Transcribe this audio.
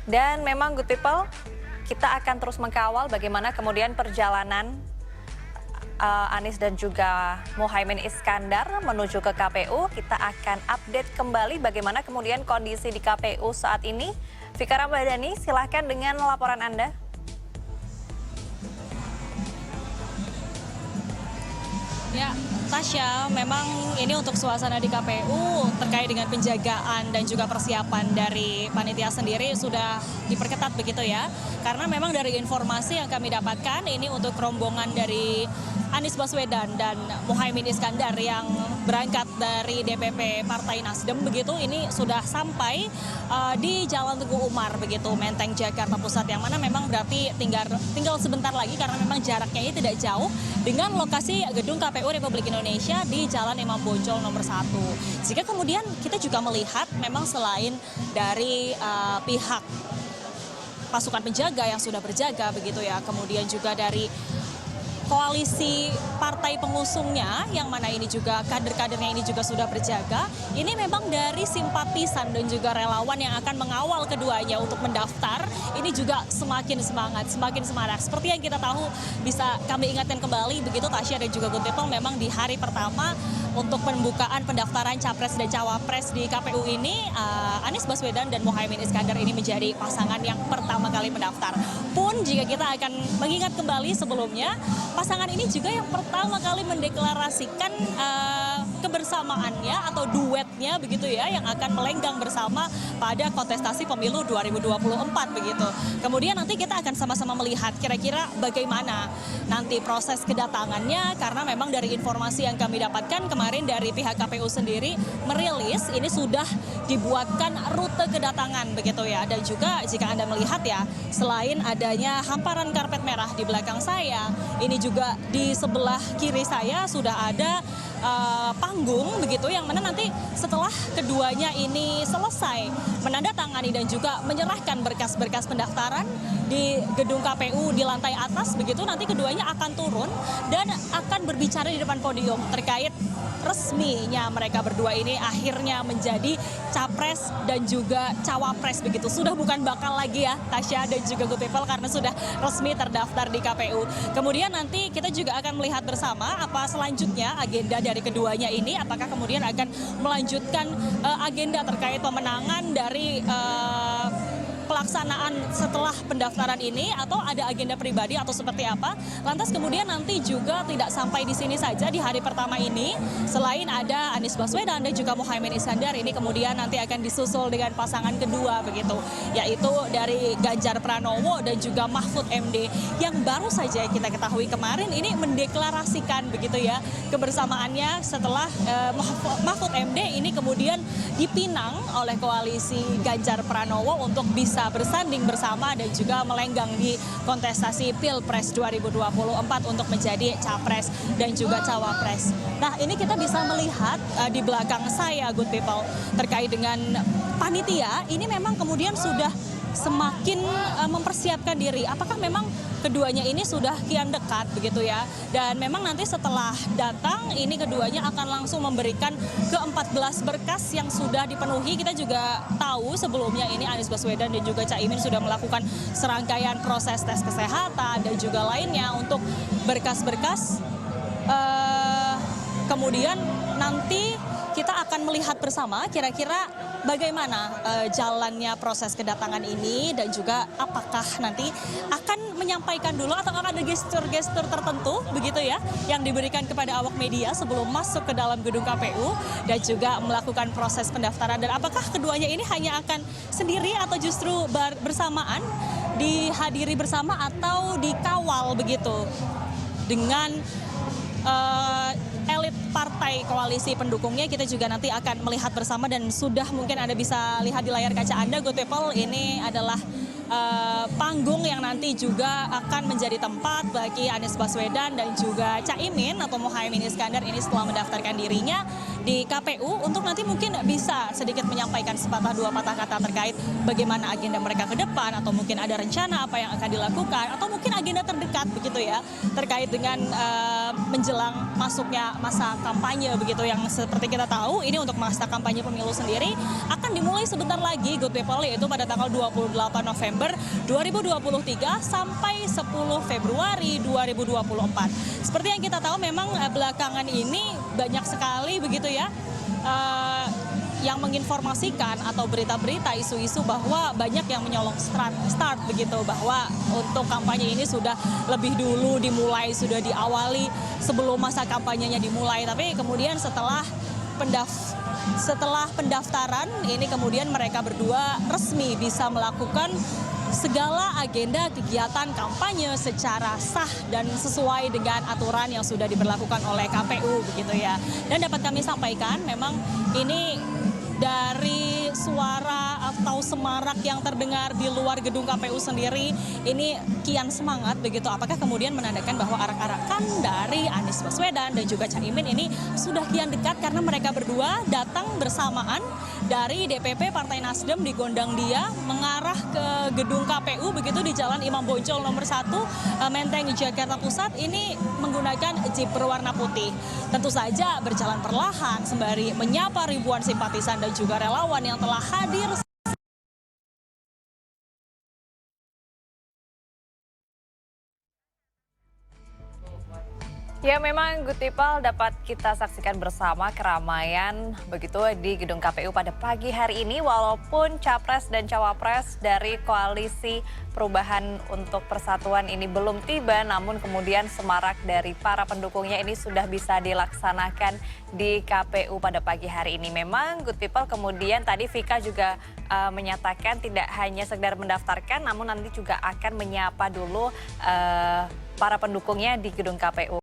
Dan memang good people, kita akan terus mengkawal bagaimana kemudian perjalanan Anies dan juga Muhaimin Iskandar menuju ke KPU. Kita akan update kembali bagaimana kemudian kondisi di KPU saat ini. Fikar Ramadhani, silahkan dengan laporan Anda. Ya, Tasya, memang ini untuk suasana di KPU terkait dengan penjagaan dan juga persiapan dari panitia sendiri sudah diperketat begitu ya. Karena memang dari informasi yang kami dapatkan ini untuk rombongan dari Anies Baswedan dan Muhaimin Iskandar yang berangkat dari DPP Partai Nasdem begitu, ini sudah sampai di Jalan Teguh Umar begitu, Menteng, Jakarta Pusat, yang mana memang berarti tinggal sebentar lagi karena memang jaraknya ini tidak jauh dengan lokasi gedung KPU Republik Indonesia di Jalan Imam Bonjol nomor 1. Jika kemudian kita juga melihat memang selain dari pihak pasukan penjaga yang sudah berjaga begitu ya, kemudian juga dari koalisi partai pengusungnya yang mana ini juga kader-kadernya ini juga sudah berjaga. Ini memang dari simpatisan dan juga relawan yang akan mengawal keduanya untuk mendaftar. Ini juga semakin semangat, semakin semangat. Seperti yang kita tahu, bisa kami ingatkan kembali begitu Tasya dan juga Good People, memang di hari pertama untuk pembukaan pendaftaran Capres dan Cawapres di KPU ini, Anies Baswedan dan Muhaimin Iskandar ini menjadi pasangan yang pertama kali mendaftar. Pun jika kita akan mengingat kembali sebelumnya, pasangan ini juga yang pertama kali mendeklarasikan kebersamaannya atau duetnya begitu ya, yang akan melenggang bersama pada kontestasi pemilu 2024 begitu. Kemudian nanti kita akan sama-sama melihat kira-kira bagaimana nanti proses kedatangannya, karena memang dari informasi yang kami dapatkan kemarin dari pihak KPU sendiri merilis ini sudah dibuatkan rute kedatangan begitu ya. Dan juga jika Anda melihat ya, selain adanya hamparan karpet merah di belakang saya, ini juga di sebelah kiri saya sudah ada panggung begitu, yang mana nanti setelah keduanya ini selesai menandatangani dan juga menyerahkan berkas-berkas pendaftaran di gedung KPU di lantai atas begitu, nanti keduanya akan turun dan akan berbicara di depan podium terkait resminya mereka berdua ini akhirnya menjadi capres dan juga cawapres begitu. Sudah bukan bakal lagi ya Tasya dan juga Good People, karena sudah resmi terdaftar di KPU. Kemudian nanti kita juga akan melihat bersama apa selanjutnya agenda dari keduanya ini, apakah kemudian akan melanjutkan agenda terkait pemenangan dari pelaksanaan setelah pendaftaran ini, atau ada agenda pribadi atau seperti apa. Lantas kemudian nanti juga tidak sampai di sini saja di hari pertama ini, selain ada Anies Baswedan dan juga Muhaimin Iskandar, ini kemudian nanti akan disusul dengan pasangan kedua begitu, yaitu dari Ganjar Pranowo dan juga Mahfud MD, yang baru saja kita ketahui kemarin ini mendeklarasikan begitu ya kebersamaannya setelah Mahfud MD ini kemudian dipinang oleh koalisi Ganjar Pranowo untuk bisa bersanding bersama dan juga melenggang di kontestasi Pilpres 2024 untuk menjadi capres dan juga cawapres. Nah, ini kita bisa melihat di belakang saya Good People terkait dengan panitia, ini memang kemudian sudah semakin mempersiapkan diri. Apakah memang keduanya ini sudah kian dekat begitu ya? Dan memang nanti setelah datang ini keduanya akan langsung memberikan ke-14 berkas yang sudah dipenuhi. Kita juga tahu sebelumnya ini Anies Baswedan dan juga Caimin sudah melakukan serangkaian proses tes kesehatan dan juga lainnya untuk berkas-berkas. Kemudian nanti kita akan melihat bersama kira-kira bagaimana jalannya proses kedatangan ini, dan juga apakah nanti akan menyampaikan dulu atau akan ada gestur-gestur tertentu begitu ya yang diberikan kepada awak media sebelum masuk ke dalam gedung KPU dan juga melakukan proses pendaftaran. Dan apakah keduanya ini hanya akan sendiri atau justru bersamaan, dihadiri bersama atau dikawal begitu dengan elit partai koalisi pendukungnya. Kita juga nanti akan melihat bersama, dan sudah mungkin Anda bisa lihat di layar kaca Anda Good People, ini adalah panggung yang nanti juga akan menjadi tempat bagi Anies Baswedan dan juga Caimin atau Muhaimin Iskandar ini setelah mendaftarkan dirinya di KPU untuk nanti mungkin bisa sedikit menyampaikan sepatah dua patah kata terkait bagaimana agenda mereka ke depan, atau mungkin ada rencana apa yang akan dilakukan, atau mungkin agenda terdekat begitu ya terkait dengan menjelang masuknya masa kampanye begitu, yang seperti kita tahu ini untuk masa kampanye pemilu sendiri akan dimulai sebentar lagi good people, yaitu pada tanggal 28 November 2023 sampai 10 Februari 2024. Seperti yang kita tahu memang belakangan ini banyak sekali begitu ya yang menginformasikan atau berita-berita isu-isu bahwa banyak yang menyolong start begitu, bahwa untuk kampanye ini sudah lebih dulu dimulai, sudah diawali sebelum masa kampanyenya dimulai. Tapi kemudian setelah pendaftaran ini kemudian mereka berdua resmi bisa melakukan segala agenda kegiatan kampanye secara sah dan sesuai dengan aturan yang sudah diberlakukan oleh KPU begitu ya. Dan dapat kami sampaikan memang ini dari suara atau semarak yang terdengar di luar gedung KPU sendiri ini kian semangat begitu. Apakah kemudian menandakan bahwa arak-arakan dari Anies Baswedan dan juga Caimin ini sudah kian dekat, karena mereka berdua datang bersamaan dari DPP Partai Nasdem di Gondangdia mengarah ke gedung KPU begitu di Jalan Imam Bonjol nomor 1 Menteng Jakarta Pusat ini menggunakan jeep berwarna putih. Tentu saja berjalan perlahan sembari menyapa ribuan simpatisan dan juga relawan yang telah hadir. Ya, memang Good People dapat kita saksikan bersama keramaian begitu di gedung KPU pada pagi hari ini, walaupun Capres dan Cawapres dari Koalisi Perubahan untuk Persatuan ini belum tiba, namun kemudian semarak dari para pendukungnya ini sudah bisa dilaksanakan di KPU pada pagi hari ini. Memang Good People kemudian tadi Vika juga menyatakan tidak hanya sekedar mendaftarkan, namun nanti juga akan menyapa dulu para pendukungnya di gedung KPU.